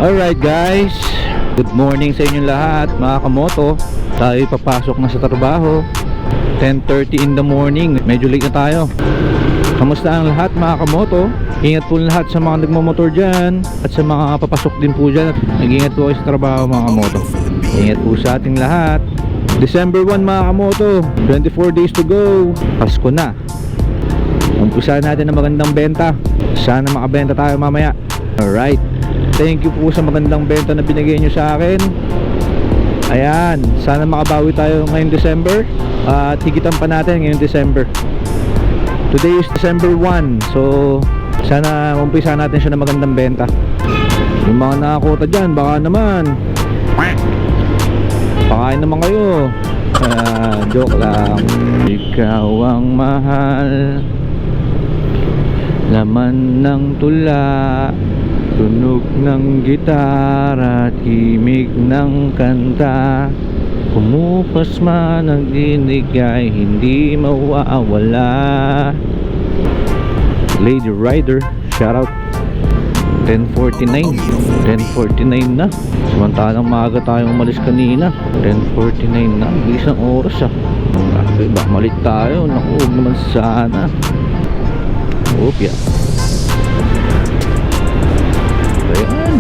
Alright guys, good morning sa inyong lahat mga kamoto. Tayo papasok na sa trabaho, 10:30 in the morning. Medyo late na tayo. Kamusta ang lahat mga kamoto? Ingat po lahat sa mga nagmamotor dyan at sa mga papasok din po dyan. Nag-ingat po kayo sa trabaho mga kamoto. Ingat po sa ating lahat. December 1 mga kamoto, 24 days to go. Pasko na. Umpisahan natin ng magandang benta. Sana makabenta tayo mamaya. Alright, thank you po sa magandang benta na binigay nyo sa akin. Ayan, sana makabawi tayo ngayong December at higitan pa natin ngayong December. Today is December 1, so sana umpisa natin siya ng magandang benta. Yung mga nakakota dyan, baka naman pakain naman kayo. Joke lang. Ikaw ang mahal, laman ng tula, tunog ng gitara, himig ng kanta, kumupas man ang dinig ay hindi mawawala. Lady Rider, shout out. 10:49 na, samantalang maaga tayong umalis kanina. 10:49 na, bilis ng oras baka malit tayo. Naku, huwag naman sana. Opya. Ayan,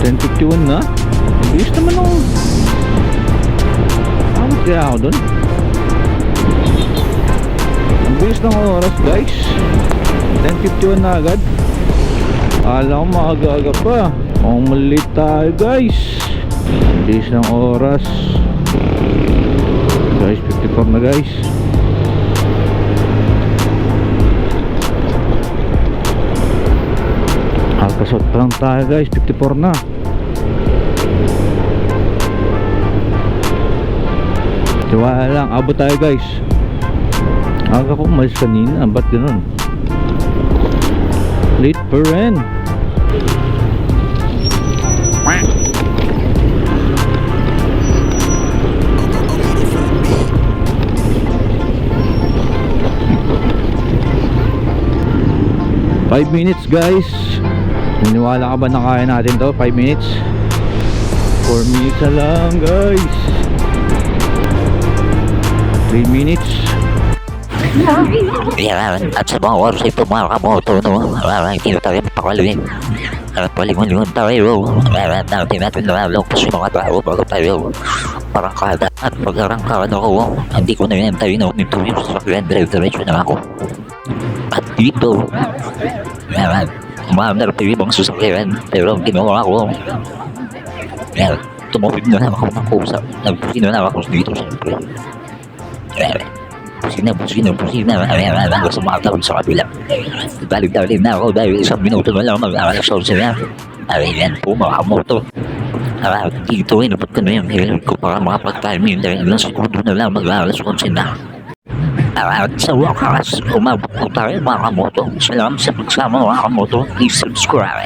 10:51 na. Bilis naman ako. Amat kaya ako dun. Ang bilis ng oras guys, 10:51 na agad. Akala ko maaga-aga pa. Mukhang mali tayo guys. Ang bilis ng oras guys, 54 na guys. Alkasot pa lang tayo guys, 54 na. Tiwala lang, abot tayo guys. Aga ko umalis kanina, ba't ganun? Late pa rin. Five minutes guys. Naniwala ka ba na kaya natin to? 5 minutes? 4 minutes na lang guys. 3 minutes. Yan, at sa mga oras ito mga kamoto, no? Hindi tayo pakalawin. Palingon-lingon tayo. Natin natin nalalong pa sa mga tao bago tayo parang kada. At pag-arangkaran ako, hindi ko na yun tayo nito yung sa diretso na ako. At dito, umaandar pa yung ibang susakyan, pero ginawa ko. Yan, tumupid na ako ng kusap. Nagpusino na ako dito siyempre. Pusina, gusto makatawag sa kabila. Balik-balik na ako dahil isang minuto na lang mag-alasol sila. Yan po mga kamoto. Dito inabot ko na yung hilig ko para makapag-timing dahil ilang segundo na lang mag-alasol sila. Sa wakas, umabot ko tayo mga kamoto. Salamat sa pagsama mga kamoto. Please subscribe.